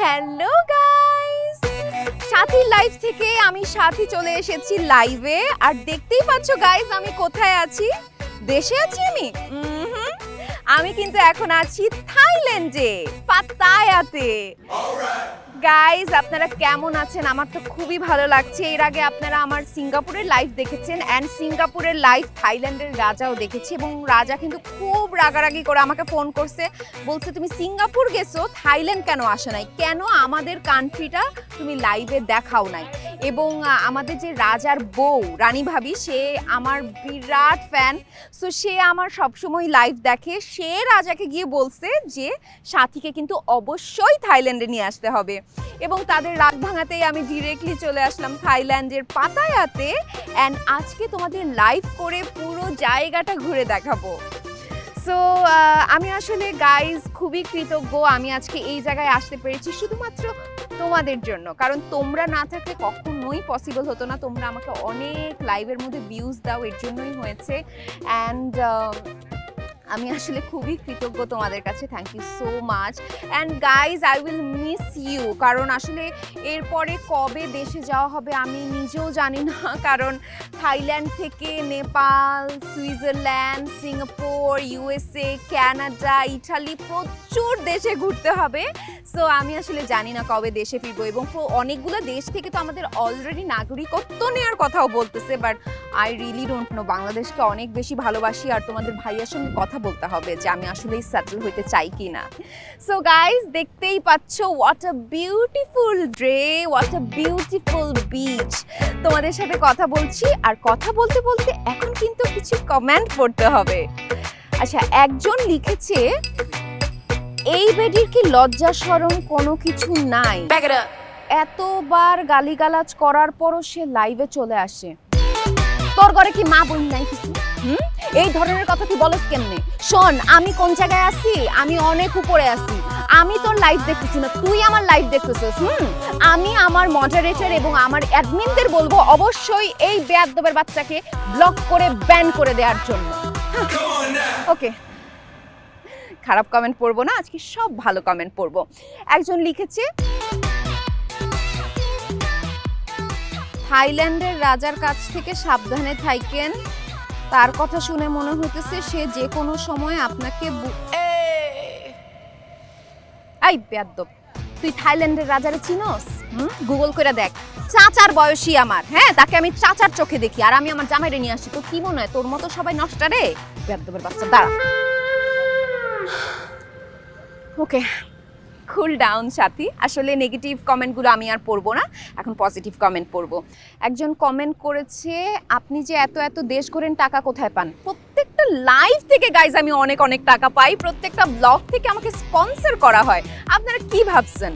Hello guys, সাথীর live থেকে আমি সাথী চলে এসেছি লাইভে। আর দেখতেই পাচ্ছ গাইস আমি কোথায় আছি। দেশে আছি আমি কিন্তু এখন আছি থাইল্যান্ডে, পাত্তায়াতে। গাইস আপনারা কেমন আছেন? আমার তো খুবই ভালো লাগছে। এর আগে আপনারা আমার সিঙ্গাপুরের লাইভ দেখেছেন অ্যান্ড সিঙ্গাপুরের লাইভ থাইল্যান্ডের রাজাও দেখেছি, এবং রাজা কিন্তু খুব রাগারাগি করে আমাকে ফোন করছে, বলছে তুমি সিঙ্গাপুর গেছো, থাইল্যান্ড কেন আসো নাই, কেন আমাদের কান্ট্রিটা তুমি লাইভে দেখাও নাই। এবং আমাদের যে রাজার বউ রানী ভাবি, সে আমার বিরাট ফ্যান, সো সে আমার সবসময় লাইভ দেখে। সে রাজাকে গিয়ে বলছে যে সাথীকে কিন্তু অবশ্যই থাইল্যান্ডে নিয়ে আসতে হবে, এবং তাদের রাগ ভাঙাতেই আমি ডিরেক্টলি চলে আসলাম থাইল্যান্ডের পাতায়াতে। অ্যান্ড আজকে তোমাদের লাইভ করে পুরো জায়গাটা ঘুরে দেখাবো। সো আমি আসলে গাইজ খুবই কৃতজ্ঞ, আমি আজকে এই জায়গায় আসতে পেরেছি শুধুমাত্র তোমাদের জন্য, কারণ তোমরা না থাকলে কখনোই পসিবল হতো না। তোমরা আমাকে অনেক লাইভের মধ্যে ভিউজ দাও, এর জন্যই হয়েছে। অ্যান্ড আমি আসলে খুবই কৃতজ্ঞ তোমাদের কাছে, thank you so much. And guys I will miss you, কারণ আসলে এরপরে কবে দেশে যাওয়া হবে আমি নিজেও জানি না, কারণ থাইল্যান্ড থেকে Nepal, Switzerland, Singapore, USA, Canada, Italy, প্রচুর দেশে ঘুরতে হবে। সো আমি আসলে জানি না কবে দেশে ফিরবো, এবং অনেকগুলো দেশ থেকে তো আমাদের অলরেডি নাগরিকত্ব নেওয়ার কথাও বলতেছে, but I really don't know. বাংলাদেশকে অনেক বেশি ভালোবাসি, আর তোমাদের ভাইয়ার সঙ্গে কথা বলতে হবে যে আমি আসলেই সেটেল হইতে চাই কি না। সো গাইজ দেখতেই পাচ্ছ what a beautiful day, what a beautiful beach. তোমাদের সাথে কথা বলছি, আর কথা বলতে বলতে এখন কিন্তু কিছু কমেন্ট পড়তে হবে। আচ্ছা, একজন লিখেছে এই বেডির কি লজ্জা শরম কোনো কিছু নাই, এতবার গালিগালাজ করার পরও সে লাইভে চলে আসে। তোর ঘরে কি মা বোন নাই কিছু? এই ধরনের কথা তুই বলস কেমনে? শোন, আমি কোন জায়গায় আছি, আমি অনেক উপরে আছি, আমি তোর লাইভ দেখতেছি না, তুই আমার লাইভ দেখতেছিস। আমি আমার মডারেটর এবং আমার অ্যাডমিনদের বলবো অবশ্যই এই বেয়াদবের বাচ্চাকে ব্লক করে ব্যান করে দেওয়ার জন্য। ওকে, খারাপ কমেন্ট পড়বো না, আজকে সব ভালো কমেন্ট পড়বো। একজন লিখেছে থাইল্যান্ডের রাজার কাছ থেকে সাবধানে থাকেন, তার কথা শুনে মনে হইতেছে সে যে কোনো সময় আপনাকে এই বেয়াদব, তুই থাইল্যান্ডের রাজারে চিনোস? গুগল করে দেখ, চাচার বয়সী আমার, হ্যাঁ তাকে আমি চাচার চোখে দেখি, আর আমি আমার জামাইরে নিয়ে আসি। তো কি মনে হয় তোর মতো সবাই নষ্ট রে? বেয়াদবের বাচ্চা, দাঁড়া। ওকে, কুল ডাউন সাথী। আসলে নেগেটিভ কমেন্টগুলো আমি আর পড়বো না, এখন পজিটিভ কমেন্ট পড়বো। একজন কমেন্ট করেছে আপনি যে এত এত দেশ ঘোরেন, টাকা কোথায় পান? প্রত্যেকটা লাইভ থেকে গাইজ আমি অনেক অনেক টাকা পাই, প্রত্যেকটা ব্লগ থেকে আমাকে স্পন্সর করা হয়। আপনারা কি ভাবছেন?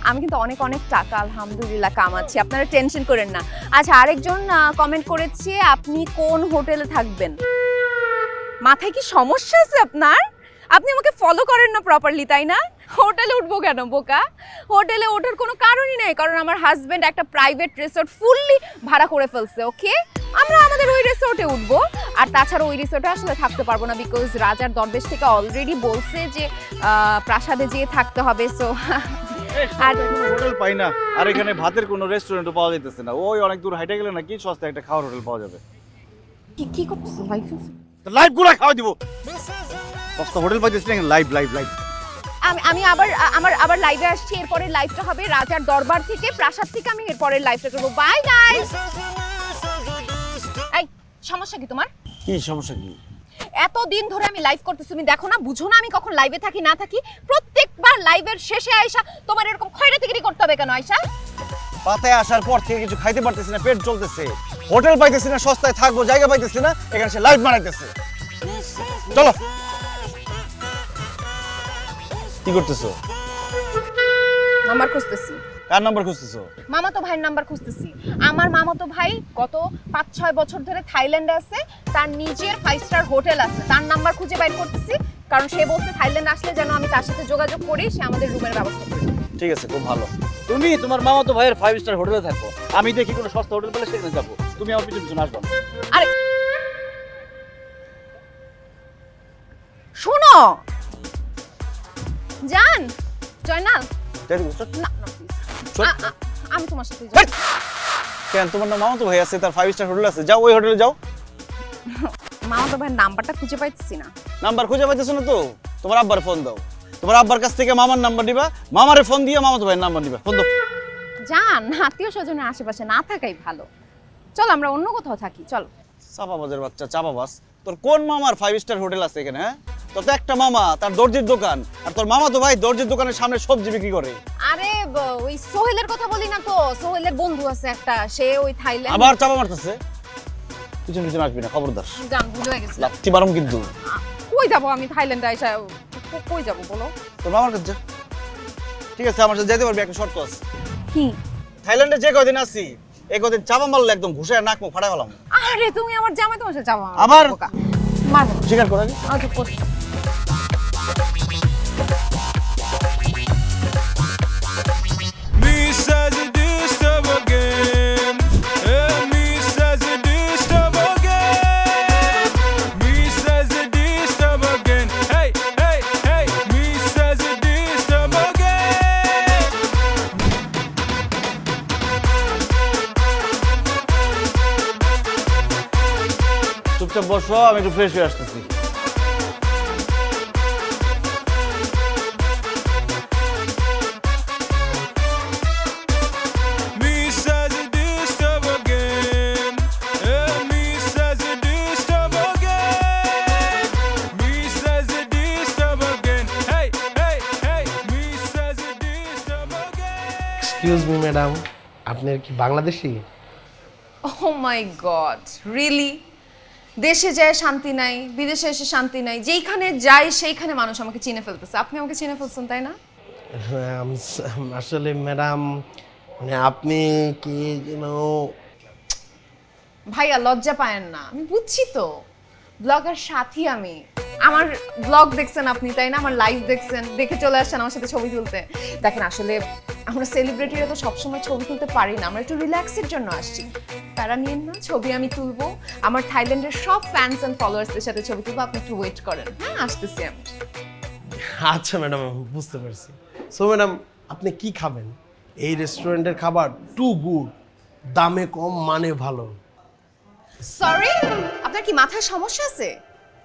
আমি কিন্তু অনেক অনেক টাকা আলহামদুলিল্লাহ কামাচ্ছি, আপনারা টেনশন করেন না। আচ্ছা, আরেকজন কমেন্ট করেছে আপনি কোন হোটেলে থাকবেন? মাথায় কি সমস্যা আছে আপনার? আপনি আমাকে ফলো করেন না প্রপারলি, তাই না? হোটেলে উঠবো কেন বোকা? হোটেলে ওঠার কোনো কারণই নেই, কারণ আমার হাজব্যান্ড একটা প্রাইভেট রিসোর্ট ফুললি ভাড়া করে ফেলছে। ওকে, আমরা আমাদের ওই রিসোর্টে উঠবো। আর তাছাড়া ওই রিসোর্টে আসলে থাকতে পারবো না, বিকজ রাজার দরবেশ থেকে অলরেডি বলছে যে প্রাসাদে যেয়ে থাকতে হবে। সো আর হোটেল পাই না, আর এখানে ভাতের কোনো রেস্টুরেন্টও পাওয়া যাইতেছে না। ওই অনেক দূর হাইটে গেলে নাকি সস্তা একটা খাওয়ার হোটেল পাওয়া যাবে। কি করতেছ লাইফে? লাইভ গুলা খাওয়া দিব, সস্তা হোটেল পাইতেছি না। লাইভ লাইভ লাইভ আমি আবার লাইভে আসছি। এরপরে লাইভটা হবে রাজার দরবার থেকে, প্রাসাদ থেকে আমি এরপরের লাইভটা করবো। Bye guys. এই সমস্যা কি তোমার? কি সমস্যা কি? এতদিন ধরে আমি লাইভ করতেছি, তুমি দেখো না, বুঝো না আমি কখন লাইভে থাকি না থাকি? প্রত্যেকবার লাইভের শেষে আয়শা তোমার এরকম খয়রাতিগিরি করতে হবে কেন আয়শা? পাতায় আসার পর থেকে কিছু খাইতে পারতেছি না, পেট চলতেছে, হোটেল পাইতেছি না, সস্তায় থাকবো জায়গা পাইতেছি না, এখানে সে লাইভ বানাইতেছে। চলো। কি করতেছো? নাম্বার খুঁজতেছি। কার নাম্বার খুঁজতেছো? মামাতো ভাইয়ের নাম্বার খুঁজতেছি। আমার মামাতো ভাই গত 5-6 বছর ধরে থাইল্যান্ডে আছে, তার নিজের 5 স্টার হোটেল আছে, তার নাম্বার খুঁজে বাইর করতেছি, কারণ সে বলছে থাইল্যান্ড আসলে যেন আমি তার সাথে যোগাযোগ করি, সে আমাদের রুমের ব্যবস্থা করে। ঠিক আছে, খুব ভালো। তুমি তোমার মামাতো ভাইয়ের 5 স্টার হোটেলে থাকো, আমি দেখি কোনো সস্তা হোটেল পেলে সেখানে যাবো, তুমি আমার পিছনে পিছনে আসবে। আরে শোনো জান, জয়নাল যাই দিবি চল। না না প্লিজ চল। আমি তোমার সাথে হেই! কেন তোমার না মামা তো ভাই আছে, তার 5 স্টার হোটেল আছে, যাও ওই হোটেলে যাও। মামা তো ভাইয়ের নাম্বারটা খুঁজে পাইতেছি না। নাম্বার খুঁজে পাইতেছ না তো, তোমার আব্বার ফোন দাও, তোমার আব্বার কাছ থেকে মামার নাম্বার নিবা, মামারে ফোন দিয়ে মামা তো ভাইয়ের নাম্বার নিবা, ফোন দাও। জান আত্মীয় স্বজনের আশেপাশে না থাকাই ভালো, চল আমরা অন্য কোথাও থাকি, চল। চাপাবাজের বাচ্চা চাপাবাজ, তোর কোন মামার 5 স্টার হোটেল আছে এখানে? হ্যাঁ, তোর তো একটা মামা, তার দর্জির দোকান, আর তোর মামা তো ভাই দর্জির দোকানের সামনে সবজি বিক্রি করে। আরে ওই সোহেলের কথা বলি না তো, সোহেলের বন্ধু আছে একটা, সে ওই থাইল্যান্ড। আবার চাপা মারতেছে, পিছন পিছন আসবি না, খবরদার। জান বুঝে গেছি, লাত্তি মারুম কিন্তু। কই যাব আমি থাইল্যান্ডে আইসা, কই যাব বলো? তোর মামার কাছে যা। ঠিক আছে, আমার সাথে যেতে পারবি, একটা শর্ত আছে। কি? থাইল্যান্ডে যে কয়দিন আছি, এই কয়দিন চাপা মারলে একদম ঘুষে নাক মুখ ফাটা গেলাম। আরে তুমি আমার জামাই, তোমার সাথে যাবো আবার? মারবো স্বীকার করা যায়? আচ্ছা post. Me says it disturb again. Me says it disturb again. Me says it disturb again. Hey, hey, hey. Me says it disturb again. চুপচাপ বসো, আমি একটু ফ্রেশ হয়ে আসতেছি। Me says it disturb again. Me says it disturb again. Me says it disturb again. Hey, hey, hey. Me says it disturb again. Excuse me madam, আপনার কি বাংলাদেশি? ও মাই god, really? দেশে যায় শান্তি নাই, বিদেশে এসে শান্তি নাই, যেইখানে যাই সেইখানে মানুষ আমাকে চিনে ফেলতেছে। আপনি আমাকে চিনে ফেলছেন তাই না? আসলে ম্যাডাম, মানে আপনি কি যেন ভাইয়া লজ্জা পায়েন না, আমি বুঝছি তো, ব্লগার সাথী আমি। আমার ব্লগ দেখছেন আপনি তাই না, আমার লাইভ দেখছেন, দেখে চলে আসছেন আমার সাথে ছবি তুলতে। দেখেন আসলে আমরা সেলিব্রিটিরা তো সবসময় ছবি তুলতে পারি না, আমরা একটু রিল্যাক্সের জন্য আসছি। তারা নিয়েন না, ছবি আমি তুলবো, আমার থাইল্যান্ডের সব ফ্যান্স অ্যান্ড ফলোয়ার্সদের সাথে ছবি তুলবো, আপনি একটু ওয়েট করেন। হ্যাঁ আসতেছি আমি। আচ্ছা ম্যাডাম, বুঝতে পারছি। সো ম্যাডাম, আপনি কি খাবেন? এই রেস্টুরেন্টের খাবার টু গুড, দামে কম মানে ভালো। সরি, আপনার কি মাথায় সমস্যা আছে?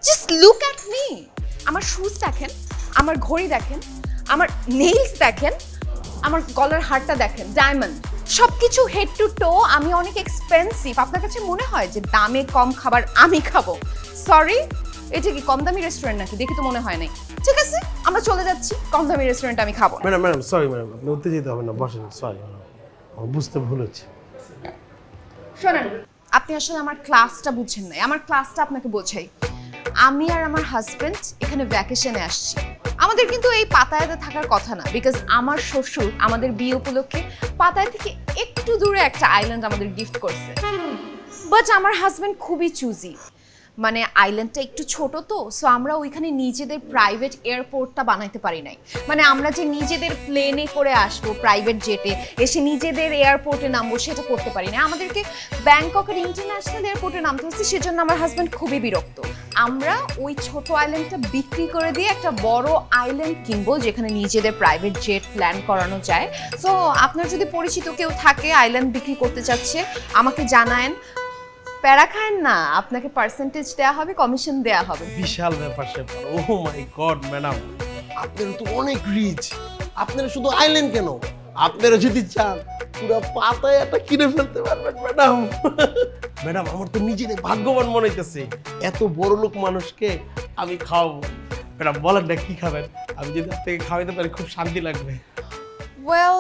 Just look at me. আমার শুজ দেখেন, আমার ঘড়ি দেখেন, আমার নেইলস দেখেন, আমার গলার হারটা দেখেন, ডায়মন্ড, সবকিছু হেড টু টো আমি অনেক এক্সপেন্সিভ। আপনার কাছে মনে হয় যে দামে কম খাবার আমি খাবো? সরি, এটা কি কম দামি রেস্টুরেন্ট নাকি? দেখে তো মনে হয় নাই। ঠিক আছে, আমরা চলে যাচ্ছি, কম দামি রেস্টুরেন্টে আমি খাবো না। ম্যাডাম ম্যাডাম সরি ম্যাডাম, আপনি উত্তেজিত হবেন না, বসেন। সরি, আমার বুঝতে ভুল হচ্ছে। শোনেন, আপনি আসলে আমার ক্লাসটা বুঝছেন না, আমার ক্লাসটা আপনাকে বোঝাই। আমি আর আমার হাজবেন্ড এখানে ভ্যাকেশনে আসছি। আমাদের কিন্তু এই পাতায়াতে থাকার কথা না, বিকজ আমার শ্বশুর আমাদের বিয়ে উপলক্ষে পাতায়া থেকে একটু দূরে একটা আইল্যান্ড আমাদের গিফট করছে। বাট আমার হাজবেন্ড খুবই চুজি, মানে আইল্যান্ডটা একটু ছোট তো, সো আমরা ওইখানে নিজেদের প্রাইভেট এয়ারপোর্টটা বানাইতে পারি নাই। মানে আমরা যে নিজেদের প্লেনে করে আসবো, প্রাইভেট জেটে এসে নিজেদের এয়ারপোর্টে নামবো, সেটা করতে পারি না। আমাদেরকে ব্যাংককের ইন্টারন্যাশনাল এয়ারপোর্টে নামতে হচ্ছে, সেজন্য আমার হাজব্যান্ড খুবই বিরক্ত। আমরা ওই ছোট আইল্যান্ডটা বিক্রি করে দিয়ে একটা বড় আইল্যান্ড কিনবো, যেখানে নিজেদের প্রাইভেট জেট প্ল্যান করানো যায়। সো আপনার যদি পরিচিত কেউ থাকে আইল্যান্ড বিক্রি করতে চাচ্ছে, আমাকে জানায়েন। প্যারা খান না, আপনাকে পার্সেন্টেজ দেওয়া হবে, কমিশন দেওয়া হবে। বিশাল ব্যাপার স্যাপার। ও মাই গড ম্যাডাম, আপনারা তো অনেক রিচ। আপনারা শুধু আইল্যান্ড কেন, আপনারা যদি চান পুরো পাতায় একটা কিনে ফেলতে পারবেন ম্যাডাম। ম্যাডাম, আমার তো নিজেদের ভাগ্যবান মনে হইতেছে, এত বড় লোক মানুষকে আমি খাওয়াবো। ম্যাডাম বলেন না কি খাবেন, আমি যদি আপনাকে খাওয়াইতে পারি খুব শান্তি লাগবে। ওয়েল,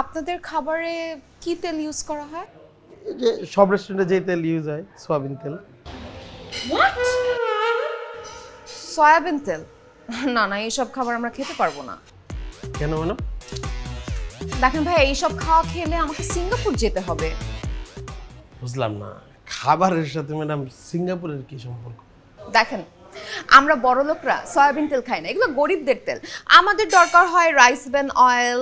আপনাদের খাবারে কি তেল ইউজ করা হয়? এই যে সব রেস্টুরেন্টে যে তেল ইউজ হয়, সয়াবিন তেল। সয়াবিন তেল? না না, এইসব খাবার আমরা খেতে পারবো না। কেন ম্যাডাম? দেখেন ভাই, এইসব খাওয়া খেলে আমাকে সিঙ্গাপুর যেতে হবে। বুঝলাম না, খাবারের সাথে ম্যাডাম সিঙ্গাপুরের কি সম্পর্ক? দেখেন, আমরা বড় লোকরা সয়াবিন তেল খাই না, এগুলো গরিবদের তেল। আমাদের দরকার হয় rice bran oil,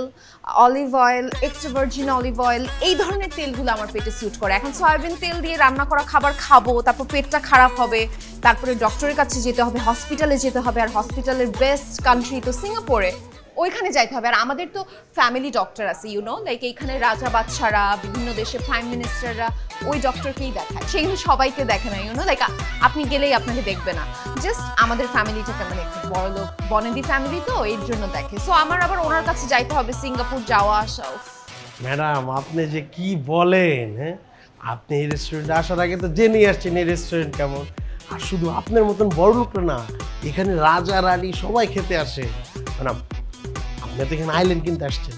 olive oil, extra virgin olive oil, এই ধরনের তেলগুলো আমার পেটে স্যুট করে। এখন সয়াবিন তেল দিয়ে রান্না করা খাবার খাবো, তারপর পেটটা খারাপ হবে, তারপরে ডক্টরের কাছে যেতে হবে, হসপিটালে যেতে হবে, আর হসপিটালের বেস্ট কান্ট্রি তো সিঙ্গাপুরে। ওইখানে যাইতে হবে। আর আমাদের তো ফ্যামিলি ডক্টর আছে, ইউ নো, লাইক এইখানে রাজা বাদশারা, বিভিন্ন দেশের প্রাইম মিনিস্টাররা ওই ডক্টরকেই দেখায়, সে কিন্তু সবাইকে দেখে না, ইউ নো, লাইক আপনি গেলেই আপনাকে দেখবে না, জাস্ট আমাদের ফ্যামিলিটাকে মানে একটু বড় লোক বনেদি ফ্যামিলি তো এর জন্য দেখে। সো আমার আবার ওনার কাছে যাইতে হবে, সিঙ্গাপুর যাওয়া আসা। ম্যাডাম আপনি যে কি বলেন, হ্যাঁ আপনি এই রেস্টুরেন্টে আসার আগে তো জেনেই আসছেন এই রেস্টুরেন্ট কেমন। আর শুধু আপনার মতন বড় লোকরা না, এখানে রাজা রানী সবাই খেতে আসে। ম্যাডাম আপনি তো এখানে আইল্যান্ড কিনতে আসছেন,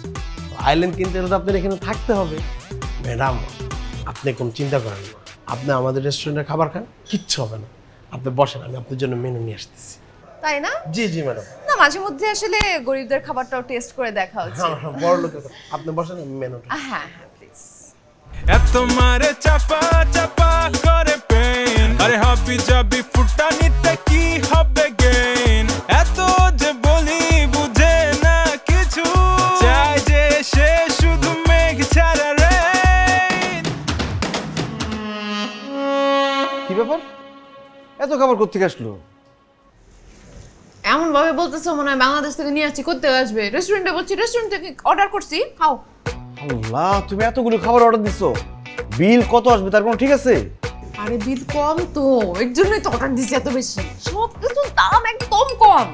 আইল্যান্ড কিনতে হলে তো আপনার এখানে থাকতে হবে। ম্যাডাম আপনি কোনো চিন্তা করেন না, আপনি আমাদের রেস্টুরেন্টে খাবার খান, কিচ্ছু হবে না। আপনি বসেন, আমি আপনার জন্য মেনু নিয়ে আসতেছি। তাই না? জি জি ম্যাডাম। না, মাঝে মধ্যে আসলে গরিবদের খাবারটাও টেস্ট করে দেখা উচিত। হ্যাঁ বড় লোকের কথা, আপনি বসেন, আমি মেনুটা। হ্যাঁ হ্যাঁ প্লিজ। এত মারে চাপা চাপা করে পেন, আরে হাবি যাবি ফুটা নিতে কি হবে গেন, এত যে বলি বুঝে না কিছু, চাই যে সে শুধু মেঘ ছাড়া রে। কি ব্যাপার, এত খাবার কোত্থেকে আসলো? এমন ভাবে বলতেছো মনে হয় বাংলাদেশ থেকে নিয়ে আসছি, করতে আসবে। রেস্টুরেন্টে বলছি, রেস্টুরেন্ট থেকে অর্ডার করছি, খাও। আল্লাহ, তুমি এতগুলো খাবার অর্ডার দিছো, বিল কত আসবে তার কোনো ঠিক আছে? আরে বিল কম তো, এর জন্যই তো অর্ডার দিছি এত বেশি। সব কিছুর দাম একদম কম।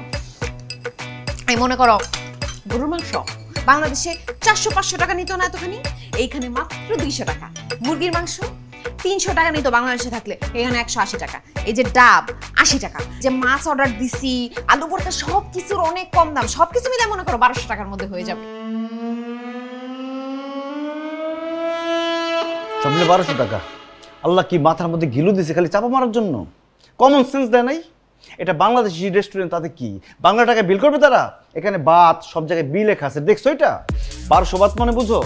এই মনে করো গরুর মাংস বাংলাদেশে 400-500 টাকা নিত না এতখানি, এইখানে মাত্র 200 টাকা। মুরগির মাংস 300 টাকা নিত বাংলাদেশে থাকলে, এখানে 180 টাকা। এই যে ডাব 80 টাকা। যে মাছ অর্ডার দিছি, আলু ভর্তা, সব কিছুর অনেক কম দাম। সবকিছু মিলে মনে করো 1200 টাকার মধ্যে হয়ে যাবে। সব মিলে 1200 টাকা। আল্লাহ কি মাথার মধ্যে গিলু দিছে খালি চাপা মারার জন্য? কমন সেন্স দেয় নাই? এটা বাংলাদেশি রেস্টুরেন্ট, তাতে কি বাংলা টাকায় বিল করবে তারা? এখানে বাত সব জায়গায় বিল লেখা আছে, দেখছো এটা? 1200 বাত মানে বুঝো,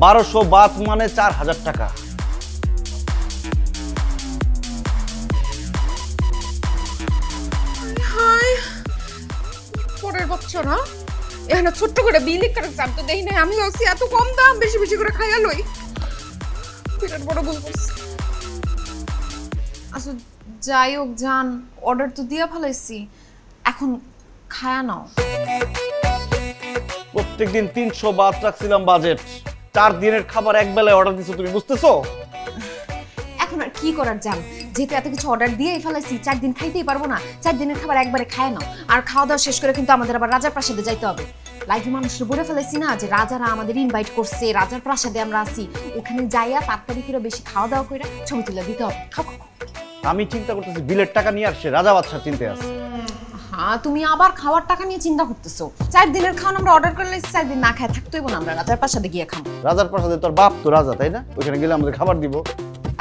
1200 বাত মানে 4000 টাকা। হাই, পরের বছর না এখানে ছোট্ট করে বিল লিখে রাখছে, আমি তো দেখি নাই। আমি ভাবছি এত কম দাম, বেশি বেশি করে খাইয়া লই। বিরাট বড় ভুল করছি। আচ্ছা যাই হোক, জান অর্ডার তো দিয়া ফেলাইছি, এখন খায়া নাও। প্রত্যেকদিন 300 বাত রাখছিলাম বাজেট, 4 দিনের খাবার এক বেলায় অর্ডার দিছো, তুমি বুঝতেছো? এখন আর কি করার, জান যেহেতু এত কিছু অর্ডার দিয়েই ফেলাইছি, 4 দিন খাইতেই পারবো না। 4 দিনের খাবার একবারে খায় নাও। আর খাওয়া দাওয়া শেষ করে কিন্তু আমাদের আবার রাজার প্রাসাদে যাইতে হবে। লাইভে মানুষরা বলে ফেলাইছি না যে রাজারা আমাদের ইনভাইট করছে, রাজার প্রাসাদে আমরা আসি, ওখানে যাইয়া তাড়াতাড়ি করে বেশি খাওয়া দাওয়া করে ছবি তুলে দিতে হবে। খাও খাও। আমি চিন্তা করতেছি বিলের টাকা নিয়ে আসছে, রাজা বাদশার চিন্তা আছে। হ্যাঁ, তুমি আবার খাওয়ার টাকা নিয়ে চিন্তা করতেছো। 4 দিনের খাওয়া আমরা অর্ডার করলে 4 দিন না খায় থাকতেই না, আমরা রাজার প্রাসাদে গিয়ে খাবো। রাজার প্রাসাদে তোর বাপ তো রাজা, তাই না? ওইখানে গেলে আমাদের খাবার দিব।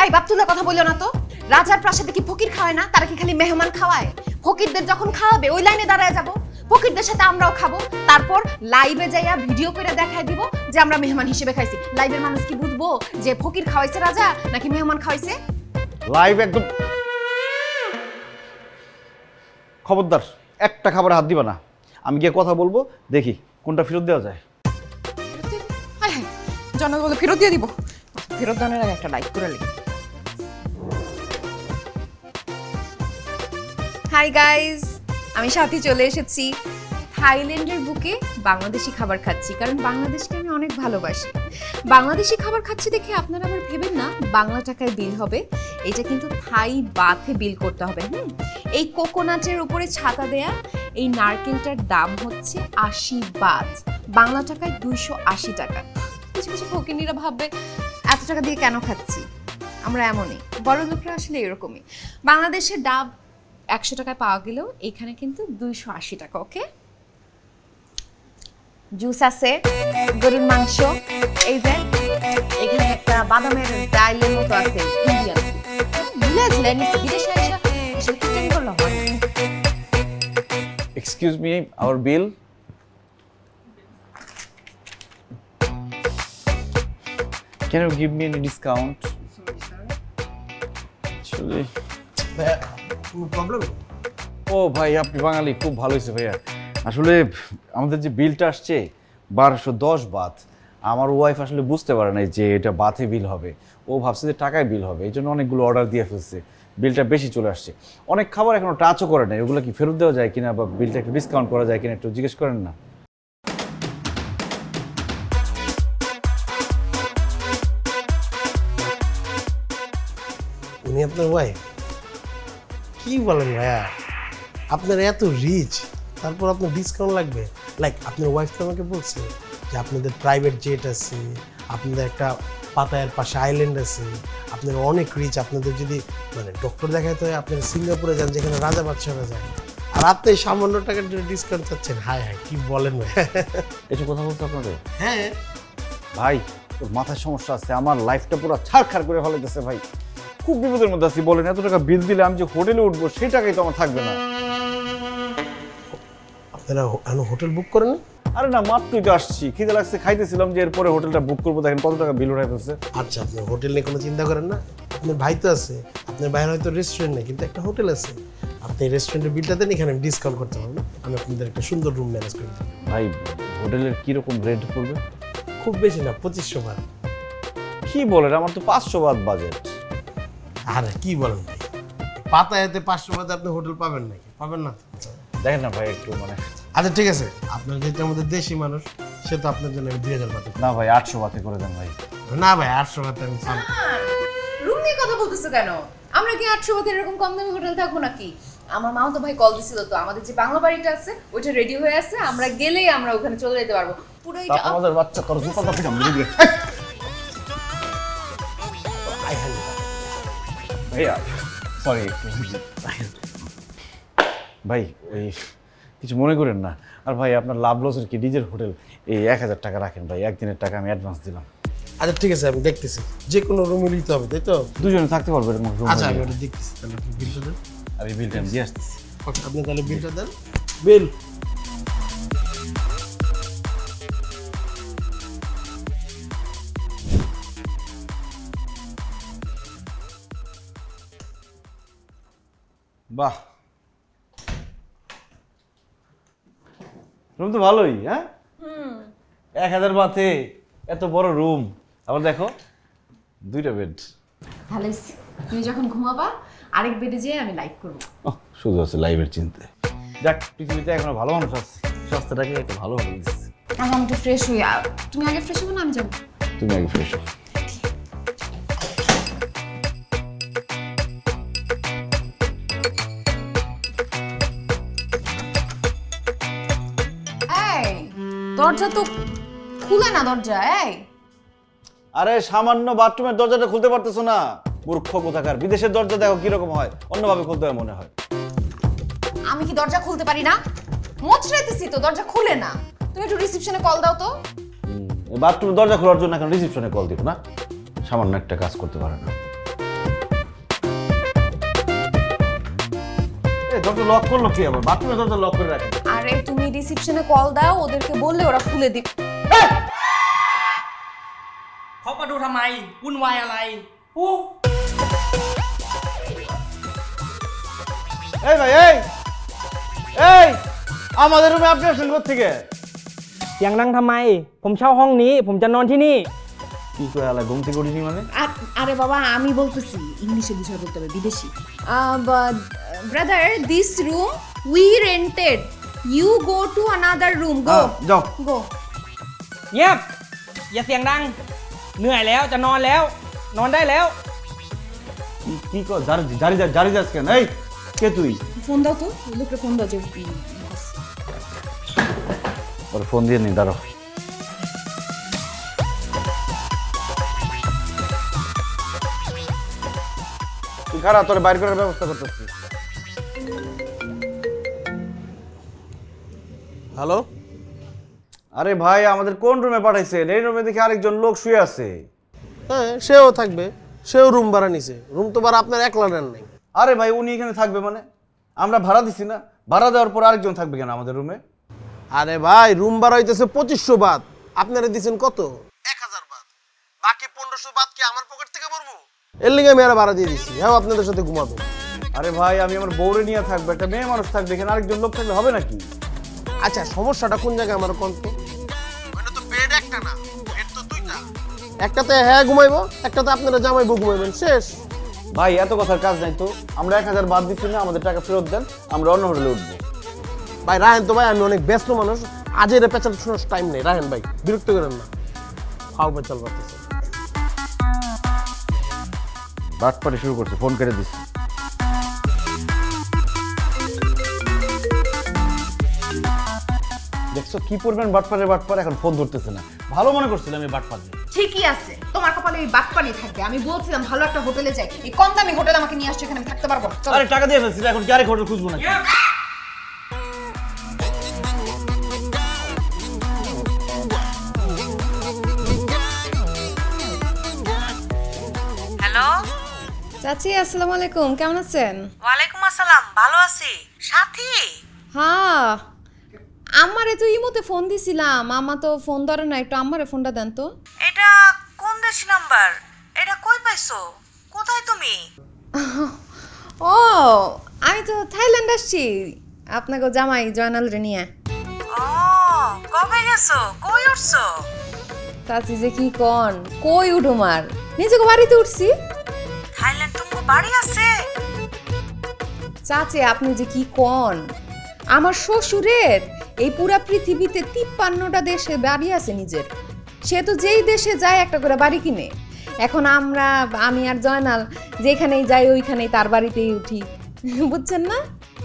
এই বাপ তুলে কথা বলিও না তো। রাজার প্রাসাদে কি ফকির খাওয়ায় না? তারা কি খালি মেহমান খাওয়ায়? ফকিরদের যখন খাওয়াবে ওই লাইনে দাঁড়ায় যাব, ফকিরদের সাথে আমরাও খাবো, তারপর লাইভে যাইয়া ভিডিও করে দেখায় দিব যে আমরা মেহমান হিসেবে খাইছি। লাইভের মানুষ কি বুঝবো যে ফকির খাওয়াইছে রাজা নাকি মেহমান খাওয়াইছে? লাইভ একদম খবরদার, একটা খাবার হাত দিবা না। আমি গিয়ে কথা বলবো, দেখি কোনটা ফেরত দেওয়া যায়। হায় হায়, জনক বলে ফেরত দিয়ে দিব। ফেরত দেওয়ার আগে একটা লাইক করে লিখি। হাই গাইস, আমি সাথী চলে এসেছি। থাইল্যান্ডের বুকে বাংলাদেশি খাবার খাচ্ছি, কারণ বাংলাদেশকে আমি অনেক ভালোবাসি। বাংলাদেশি খাবার খাচ্ছি দেখে আপনারা আবার ভেবেন না বাংলা টাকায় বিল হবে। এটা কিন্তু থাই বাথে বিল করতে হবে। এই কোকোনাটের উপরে ছাতা দেয়া এই নারকেলটার দাম হচ্ছে 80 বাত, বাংলা টাকায় 280 টাকা। কিছু কিছু ফকিনীরা ভাববে এত টাকা দিয়ে কেন খাচ্ছি। আমরা এমনই, বড় লোকরা আসলে এরকমই। বাংলাদেশের ডাব 100 টাকায় পাওয়া গেলেও এখানে কিন্তু 280 টাকা। ওকে, জুস আছে, গরুর মাংস, এই যে এখানে একটা বাদামের ডাইলের মতো আছে, ইন্ডিয়ান। বিদেশে আসলে কিচেন করলো হয়। Excuse me, our bill. Can you give me any discount? Actually, কোনো প্রবলেম? ও ভাই, আপনি বাঙালি, খুব ভালো হয়েছে ভাইয়া। আসলে আমাদের যে বিলটা আসছে 1210 বাত, আমার ওয়াইফ আসলে বুঝতে পারে নাই যে এটা বাথে বিল হবে। ও ভাবছে যে টাকায় বিল হবে, এই জন্য অনেকগুলো অর্ডার দিয়ে ফেলছে, বিলটা বেশি চলে আসছে। অনেক খাবার এখনো টাচও করে নাই, ওগুলো কি ফেরত দেওয়া যায় কিনা বা বিলটা একটু ডিসকাউন্ট করা যায় কিনা একটু জিজ্ঞেস করেন না। আপনার ওয়াইফ? কি বলেন ভাইয়া, আপনার এত রিচ, তারপর আপনার ডিসকাউন্ট লাগবে? লাইক আপনার ওয়াইফ তো আমাকে বলছে যে আপনাদের প্রাইভেট জেট আছে, আপনাদের একটা পাতায়ের পাশে আইল্যান্ড আছে, আপনার অনেক রিচ, আপনাদের যদি মানে ডক্টর দেখাইতে হয় আপনারা সিঙ্গাপুরে যান যেখানে রাজা বাদশাহরা যায়, আর আপনি সামান্য টাকার জন্য ডিসকাউন্ট চাচ্ছেন। হায় হায়, কি বলেন ভাই? এসব কথা বলতে আপনাদের? হ্যাঁ ভাই ওর মাথায় সমস্যা আছে, আমার লাইফটা পুরো ছাড়খাড় করে ফেলাইতেছে ভাই। খুব বিপদের মধ্যে আছি। বলেন এত টাকা বিল দিলে আমি যে হোটেলে উঠবো সেই টাকাই তো আমার থাকবে না। আপনারা হোটেল বুক করেন না? আরে না, মাত্রই তো আসছি, খিদে লাগছে, খাইতেছিলাম যে এরপরে হোটেলটা বুক করবো, দেখেন কত টাকা বিল উঠাইতেছে। আচ্ছা, আপনি হোটেল নিয়ে কোনো চিন্তা করেন না, আপনার ভাই তো আছে, আপনার বাইরে হয়তো রেস্টুরেন্ট নেই কিন্তু একটা হোটেল আছে, আপনি রেস্টুরেন্টের বিলটা দেন, এখানে ডিসকাউন্ট করতে পারবেন, আমি আপনাদের একটা সুন্দর রুম ম্যানেজ করে দেবো। ভাই হোটেলের কিরকম রেট পড়বে? খুব বেশি না, 2500 বাদ। কি বলেন, আমার তো 500 বাদ বাজেট। আরে কি বলেন ভাই, পাতায়াতে 500 বাদে আপনি হোটেল পাবেন নাকি? পাবেন না। দেখেন না ভাই একটু মানে। আচ্ছা ঠিক আছে, আপনার যেহেতু আমাদের দেশি মানুষ, সে তো আপনার জন্য আমি 2000 বাদ। না ভাই 800 বাদে করে দেন ভাই। না ভাই 800 বাদ আমি পাবো। রুম নিয়ে কথা বলতেছো কেন? আমরা কি 800 বাতের এরকম কম দামি হোটেল থাকবো নাকি? আমার মাও তো ভাই কল দিছিল, তো আমাদের যে বাংলা বাড়িটা আছে ওইটা রেডি হয়ে আছে, আমরা গেলেই আমরা ওখানে চলে যেতে পারবো। পুরো এটা আমাদের বাচ্চা তোর জুতা থেকে আমি দিয়ে আই হ্যাঁ ভাইয়া সরি ভাই, ওই কিছু মনে করেন না। আর ভাই আপনার লাভ লসের কি ডিজের হোটেল, এই 1000 টাকা রাখেন ভাই, একদিনের টাকা আমি অ্যাডভান্স দিলাম। আচ্ছা ঠিক আছে, আমি দেখতেছি, যে কোনো রুমে নিতে হবে তাই তো? দুজনে থাকতে পারবো এরকম রুম। আচ্ছা আমি ওটা দেখতেছি, তাহলে আপনি বিলটা দেন। আমি বিলটা আমি দিয়ে আসতেছি। ওকে, আপনি তাহলে বিলটা দেন। বিল বাহ, রুম তো ভালোই। হ্যাঁ 1000 বাতে এত বড় রুম, আবার দেখো 2টা বেড। ভালো হইছে। তুমি যখন ঘুমাবা আরেক বেডে যেয়ে আমি লাইভ করব। শুধু আছে লাইভের চিন্তা। যাক, পৃথিবীতে এখনো ভালো মানুষ আছে, স্বাস্থ্যটাকে একটু ভালো ভালো দিচ্ছে। আমি একটু ফ্রেশ হই, তুমি আগে ফ্রেশ হবে না আমি যাব? তুমি আগে ফ্রেশ হও। এই দরজা তো খুলে না, দরজা। এই আরে সামান্য বাথরুমের দরজাটা খুলতে পারতেছো না? মূর্খ কোথাকার, বিদেশের দরজা দেখো কিরকম হয়, অন্যভাবে খুলতে হয় মনে হয়। আমি কি দরজা খুলতে পারি না? মোচড়াইতেছি তো, দরজা খুলে না। তুমি একটু রিসেপশনে কল দাও তো। বাথরুমের দরজা খোলার জন্য এখন রিসেপশনে কল দিব না? সামান্য একটা কাজ করতে পারে না। এই দরজা লক করলো কি আবার? বাথরুমের দরজা লক করে রাখে। আরে তুমি রিসেপশনে কল দাও, ওদেরকে বললে ওরা খুলে দিবে। เขามาดูทำไมวุ่นวายอะไรอู้ এই ভাই, এই এই আমাদের রুমে আপনি আসেন কোত্থেকে? เสียงดังทำไม ผมเช่าห้องนี้ ผมจะนอนที่นี่ কি করে আলা ঘুম থেকে উঠিনি মানে? আরে বাবা, আমি বলতেছি, ইংলিশে বুঝা বলতে হবে, বিদেশি। Brother, this room we rented, you go to another room, go যাও। গো। เงียบ อย่าเสียงดัง เหนื่อยแล้ว จะนอนแล้ว นอนได้แล้ว কি কর জারি যাস কেন? এই কে তুই? ফোন দাও তো, লোককে ফোন দাও যে ওর ফোন দিয়ে নি, দাঁড়াও। তুই খারাপ, তোর বাইর করার ব্যবস্থা করতেছি। হ্যালো। আরে ভাই, আমাদের কোন রুমে পাঠাইছেন? এই রুমে দেখি আরেকজন লোক শুয়ে আছে। হ্যাঁ সেও থাকবে, সেও রুম ভাড়া নিছে। রুম তো ভাড়া আপনার একলা নেন নাই। আরে ভাই, উনি এখানে থাকবে মানে? আমরা ভাড়া দিছি না? ভাড়া দেওয়ার পর আরেকজন থাকবে কেন আমাদের রুমে? আরে ভাই, রুম ভাড়া হইতেছে 2500 বাদ, আপনারা দিছেন কত? 1000 বাদ। বাকি 1500 বাদ কি আমার পকেট থেকে ভরবো? এর লিগে আমি আর ভাড়া দিয়ে দিছি, হ্যাঁ আপনাদের সাথে ঘুমাবো। আরে ভাই, আমি আমার বউরে নিয়ে থাকবো, একটা মেয়ে মানুষ থাকবে, এখানে আরেকজন লোক থাকলে হবে নাকি? আচ্ছা সমস্যাটা কোন জায়গায় আমার কোন তো? মানে তো বেড একটা না, বেড তো দুইটা। একটাতে হ্যাঁ ঘুমাইবো, একটাতে আপনারা জামাইবো ঘুমাইবেন, শেষ। ভাই এত কথার কাজ নাই তো, আমরা 1000 বাদ দিচ্ছি না, আমাদের টাকা ফেরত দেন, আমরা অন্য হোটেলে উঠবো। ভাই রাহেন তো ভাই, আমি অনেক ব্যস্ত মানুষ, আজ এর পেছাল শোনার টাইম নেই। রাহেন ভাই, বিরক্ত করেন না, খাও পেছাল করতেছে। বাটপাড়ি শুরু করছে, ফোন কেটে দিচ্ছে। দেখছো কি পরিমাণ বাটপাড়ে এখন ফোন ধরতেছে না। ভালো মনে করছিলাম আমি বাটপাড়ি। ঠিকই আছে, তোমার কপালে ওই বাটপানি থাকবে। আমি বলছিলাম ভালো একটা হোটেলে যাই, এই কম দামি হোটেল আমাকে নিয়ে আসছো, এখানে আমি থাকতে পারবো না। চলো। আরে টাকা দিয়ে ফেলছি, এখন কি আরেক হোটেল খুঁজবো না? হ্যালো, চাচি আসসালামু আলাইকুম, কেমন আছেন? ওয়ালাইকুম আসসালাম, ভালো আছি। সাথী, হ্যাঁ, আমারে তো ইমোতে ফোন দিছিলাম, আমা তো ফোন ধরে না, একটু আমারে ফোনটা দেন তো। এটা কোন দেশ নাম্বার? এটা কই পাইছো? কোথায় তুমি? ও, আমি তো থাইল্যান্ড আসছি, আপনাকে জামাই জয়নাল রে নিয়ে। ও, কবে গেছো? কই উঠছো? চাচি যে কি কন, কই উঠুমার, নিজেকে বাড়িতে উঠছি। থাইল্যান্ড তুমি বাড়ি আছে? চাচি আপনি যে কি কন, আমার শ্বশুরের এই পুরা পৃথিবীতে 53টা দেশে বাড়ি আছে নিজের। সে তো যেই দেশে যায় একটা করে বাড়ি কিনে। এখন আমি আর জয়নাল যেখানেই যাই ওইখানেই তার বাড়িতেই উঠি, বুঝছেন না?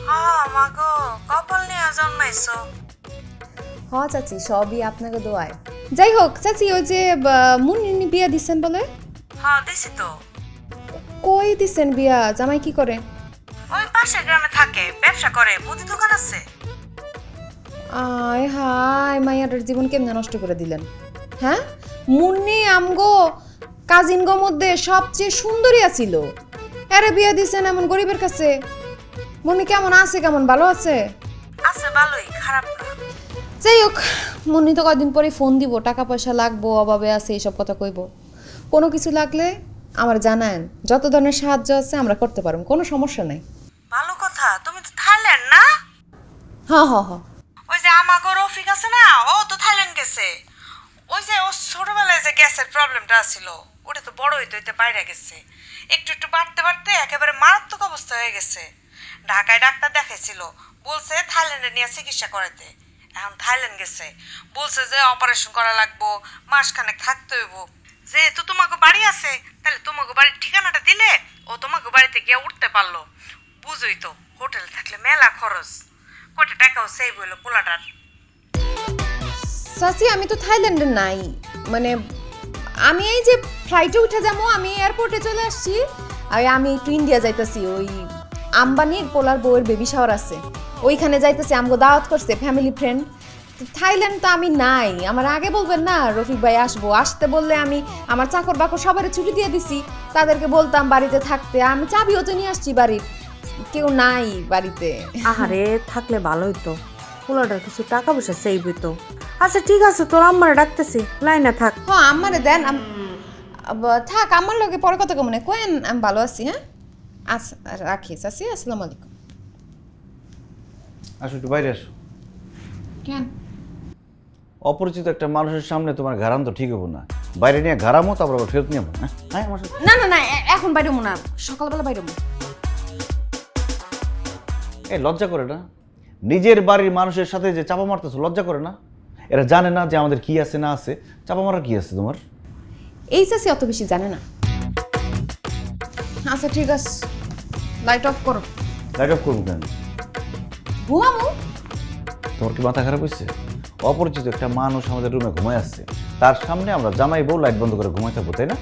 হ্যাঁ মাগো, কপাল নিয়ে জন্মাইছো। হ চাচি, সবই আপনাকে দোয়ায়। যাই হোক চাচি, ওই যে মুন্নি বিয়া দিচ্ছেন বলে? হ্যাঁ দিছি তো। কই দিচ্ছেন বিয়া? জামাই কি করে? ওই পাশের গ্রামে থাকে, ব্যবসা করে, মুদি দোকান আছে। আয় হায়, মাইয়াটার জীবন কেমনে নষ্ট করে দিলেন। হ্যাঁ, মুন্নি আমগো কাজিনগো মধ্যে সবচেয়ে সুন্দরী ছিল, আরে বিয়া দিছেন এমন গরিবের কাছে। মুন্নি কেমন আছে, কেমন ভালো আছে? আছে ভালোই, খারাপ না। যাই হোক, মুন্নি তো কদিন পরে ফোন দিব, টাকা পয়সা লাগবো, অভাবে আছে, এইসব কথা কইব। কোনো কিছু লাগলে আমার জানায়েন, যত ধরনের সাহায্য আছে আমরা করতে পারবো, কোনো সমস্যা নাই। ভালো কথা, তুমি তো থাইল্যান্ড না? হ্যাঁ হ্যাঁ হ্যাঁ। ওই যে আমাগো রফিক আছে না, ও তো থাইল্যান্ড গেছে। ওই যে ও ছোটবেলায় যে গ্যাসের প্রবলেমটা ছিল, ওটা তো বড় হইতে হইতে বাইরে গেছে, একটু একটু বাড়তে বাড়তে একেবারে মারাত্মক অবস্থা হয়ে গেছে। ঢাকায় ডাক্তার দেখাইছিল, বলছে থাইল্যান্ডে নিয়ে চিকিৎসা করাতে। এখন থাইল্যান্ড গেছে, বলছে যে অপারেশন করা লাগবো, মাসখানেক থাকতে হইব। যেহেতু তোমাকে বাড়ি আছে, তাহলে তোমাকে বাড়ির ঠিকানাটা দিলে ও তোমাকে বাড়িতে গিয়ে উঠতে পারলো। বুঝই তো, হোটেলে থাকলে মেলা খরচ, কত টাকাও সেভ হইলো পোলাটার। চাচি আমি তো থাইল্যান্ডে নাই, মানে আমি এই যে ফ্লাইটে উঠে যাবো, আমি এয়ারপোর্টে চলে আসছি। আর আমি একটু ইন্ডিয়া যাইতেছি, ওই আম্বানির পোলার বউয়ের বেবি শাওয়ার আছে, ওইখানে যাইতেছি, আমগো দাওয়াত করছে ফ্যামিলি ফ্রেন্ড। থাইল্যান্ড তো আমি নাই, আমার আগে বলবেন না রফিক ভাই আসবো, আসতে বললে আমি আমার চাকর বাকর সবারই ছুটি দিয়ে দিছি, তাদেরকে বলতাম বাড়িতে থাকতে। আমি চাবিও তো নিয়ে আসছি বাড়ির, কেউ নাই বাড়িতে। আহারে, থাকলে ভালো হইতো, পোলাটার কিছু টাকা পয়সা সেভ হইতো। আচ্ছা ঠিক আছে, তোর আম্মারে ডাকতেছি, লাইনে থাক। হ্যাঁ আমারে দেন, থাক, আমার লগে পরে কথা কমনে কোয়েন, আমি ভালো আছি। হ্যাঁ আচ্ছা রাখি চাচি, আসসালামু আলাইকুম। আসো একটু বাইরে আসো। কেন? অপরিচিত একটা মানুষের সামনে তোমার ঘারাম তো ঠিক হবো না, বাইরে নিয়ে ঘারামো, তারপর আবার ফেরত নিয়ে হ্যাঁ হ্যাঁ আমার সাথে। না না না, এখন বাইরে না, সকালবেলা বাইরে। এই লজ্জা করে না? নিজের বাড়ির মানুষের সাথে যে চাপা মারতেছো, লজ্জা করে না? এরা জানে না যে আমাদের কি আছে না আছে? চাপা মারার কি আছে তোমার? এই চাচি অত বেশি জানে না। আচ্ছা ঠিক আছে, লাইট অফ করো। লাইট অফ করবো কেন? ঘুমামো। তোমার কি মাথা খারাপ হয়েছে? অপরিচিত একটা মানুষ আমাদের রুমে ঘুমায় আসছে, তার সামনে আমরা জামাই বউ লাইট বন্ধ করে ঘুমাই থাকবো, তাই না?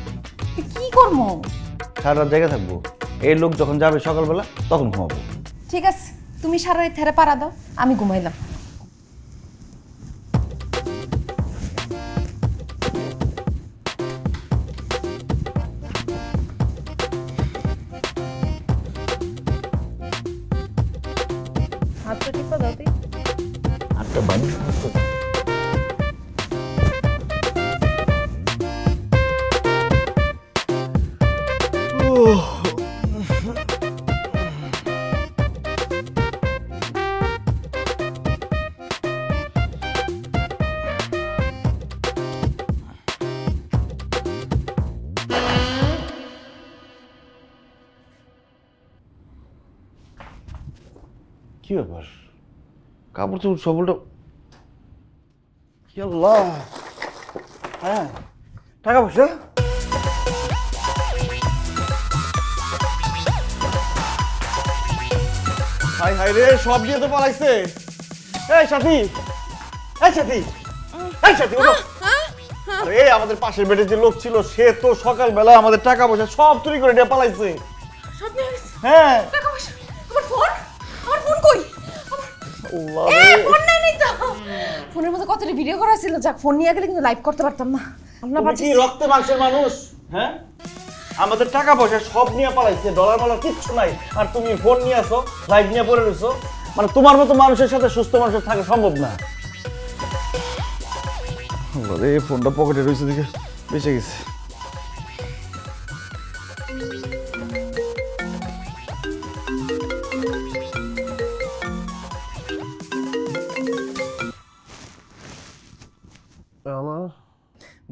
কি করবো? সারা রাত জায়গা থাকবো, এই লোক যখন যাবে সকালবেলা তখন ঘুমাবো। ঠিক আছে, তুমি সারা রাত থেরে পাড়া দাও, আমি ঘুমাইলাম। হাতটা টিপা দাও তুই। আটটা বাড়ি কি ব্যাপার? কাপড় চোপড় সবলটা কি আল্লাহ! হ্যাঁ টাকা পয়সা হাই হাই রে, সব দিয়ে তো পালাইছে। এই সাথী, এই সাথী, এই সাথী ওঠো। আরে আমাদের পাশের বেডে যে লোক ছিল সে তো সকালবেলা আমাদের টাকা পয়সা সব চুরি করে নিয়ে পালাইছে। সব নিয়ে গেছে? হ্যাঁ। টাকা পয়সা? আমার ফোন? আমার ফোন কই? আল্লাহ এ রে। ফোন নাই তো। ফোনের মধ্যে কতটা ভিডিও করা ছিল, যাক ফোন নিয়ে গেলে কিন্তু লাইভ করতে পারতাম না। আল্লাহ তুমি কি বাঁচিয়েছে। রক্তে মাংসের মানুষ? হ্যাঁ, আমাদের টাকা পয়সা সব নিয়ে পালাইছে, ডলার মালার কিচ্ছু নাই, আর তুমি ফোন নিয়ে আসো, লাইভ নিয়ে পড়ে রয়েছো। মানে তোমার মতো মানুষের সাথে সুস্থ মানুষের থাকা সম্ভব না। আরে ফোনটা পকেটে রয়েছে দিকে বেঁচে গেছে।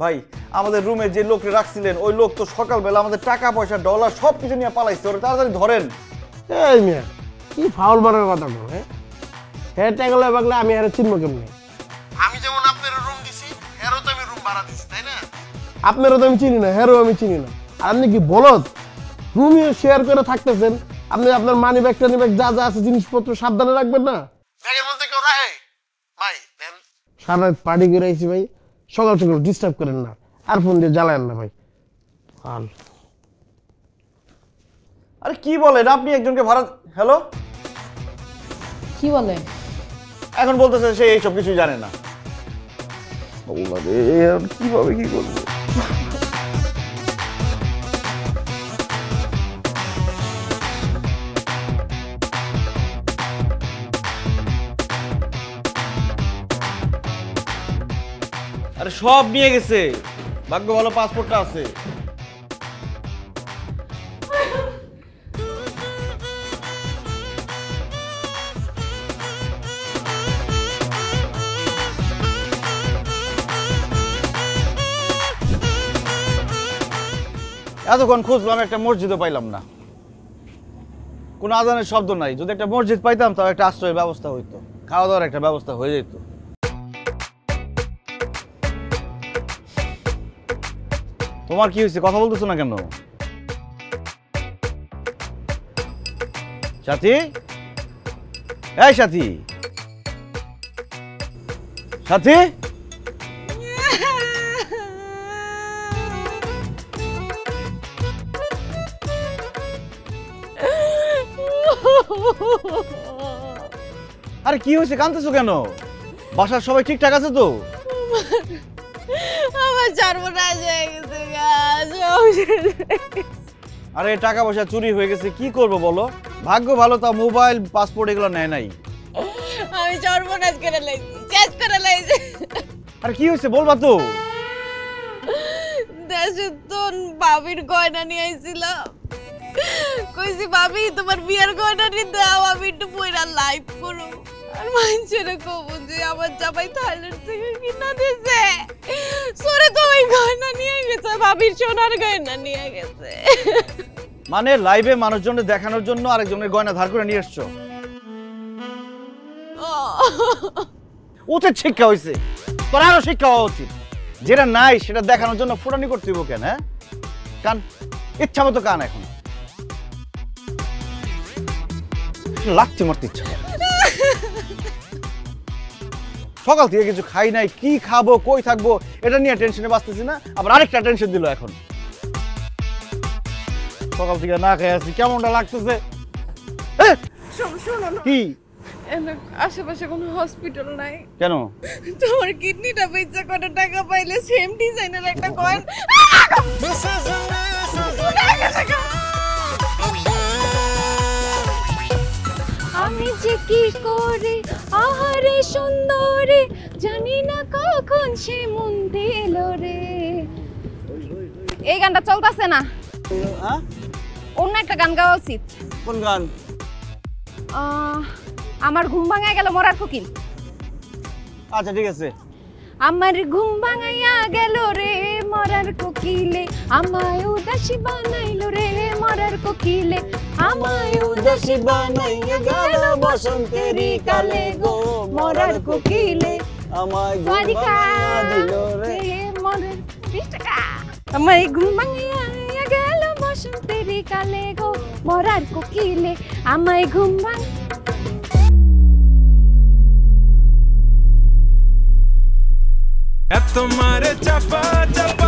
ভাই আমাদের রুমে যে লোককে রাখছিলেন ওই লোক তো সকালবেলা আমাদের টাকা পয়সা ডলার সব কিছু নিয়ে পালাইছে। ওরা তাড়াতাড়ি ধরেন। এই মিয়া কি ফাউল মারার কথা বল? হ্যাঁ টাকালে বাগলে আমি আর চিনবো কেমনে? আমি যেমন আপনার রুম দিছি হেরও তো আমি রুম ভাড়া দিছি, তাই না? আপনারও তো আমি চিনি না, হেরও আমি চিনি না। আর আপনি কি বলদ? রুমিও শেয়ার করে থাকতেছেন, আপনি আপনার মানি ব্যাগ টানি ব্যাগ যা যা আছে জিনিসপত্র সাবধানে রাখবেন না? ব্যাগের মধ্যে কেউ রাখে? ভাই দেন সারা রাত পার্টি করে আইছি ভাই, সকাল সকাল ডিস্টার্ব করেন না, আর ফোন দিয়ে জ্বালায়েন না ভাই। আরে কি বলেন আপনি একজনকে ভাড়া? হ্যালো, কি বলে? এখন বলতেছে সে এইসব কিছুই জানে না। কিভাবে কি করবো? আরে সব নিয়ে গেছে, ভাগ্য ভালো পাসপোর্টটা আছে। এতক্ষণ খুঁজলাম, একটা মসজিদও পাইলাম না, কোনো আজানের শব্দ নাই। যদি একটা মসজিদ পাইতাম তাও একটা আশ্রয়ের ব্যবস্থা হইতো, খাওয়া দাওয়ার একটা ব্যবস্থা হয়ে যেত। তোমার কি হয়েছে, কথা বলতেছো না কেন? সাথী, এই সাথী, সাথী, আরে কি হয়েছে, কাঁদতেছো কেন? বাসার সবাই ঠিকঠাক আছে তো? আমার সর্বনাশ হয়ে গেছে। আরে টাকা পয়সা চুরি হয়ে গেছে, কি করবো বলো? ভাগ্য ভালো তা মোবাইল পাসপোর্ট এগুলো নেয় নাই। আমি সর্বনাশ করে লাইছি, শেষ করে লাইছি। আরে কি হয়েছে বলবা তো? দেশে তো বাবির গয়না নিয়ে আইছিলাম, কইছি ভাবি তোমার বিয়ের গয়না নিয়ে দাও, আমি একটু পয়রা লাইভ করব। আর মানুষের কব যে আমার জামাই থাইল্যান্ড থেকে কিনা দিয়েছে, সরে তো ওই গয়না নিয়ে গেছে, ভাবির সোনার গয়না নিয়ে গেছে। মানে লাইভে মানুষজনকে দেখানোর জন্য আরেকজনের গয়না ধার করে নিয়ে এসছো? উচিত শিক্ষা হয়েছে, তোর আরো শিক্ষা হওয়া উচিত। যেটা নাই সেটা দেখানোর জন্য ফুটানি করতে হইব কেন? হ্যাঁ, কান ইচ্ছা মতো কান, এখন লাগছে মরতে ইচ্ছা। সকাল থেকে কিছু খাই নাই, কি খাবো কই থাকবো এটা নিয়ে টেনশনে বাঁচতেছি না, আবার আরেকটা টেনশন দিল এখন। সকাল থেকে না খেয়ে আছি, কেমনটা লাগতেছে। কি আশেপাশে কোনো হসপিটাল নাই কেন? তোমার কিডনিটা বেচা কত টাকা পাইলে সেম ডিজাইনের একটা গয়না। আমি যে কি করে আহারে সুন্দরে, জানি না কখন সে মন দিল রে। এই গানটা চলতেছে না, অন্য একটা গান গাওয়া উচিত। কোন গান? আমার ঘুম ভাঙায় গেল মরার কোকিল। আচ্ছা ঠিক আছে। আমার ঘুম ভাঙাইয়া গেল রে মরার কোকিলে, আমায় উদাসী বানাইলো রে মরার কোকিলে, আমায় উদাসী বানাইয়া গেল বসন্তেরই কালে গো মরার কোকিলে, আমায় দিল রে মরার 20 টাকা। আমায় ঘুম ভাঙাইয়া গেল বসন্তেরই কালে গো মরার কোকিলে, আমায় ঘুম ভাঙ এত মারে চাপা চাপা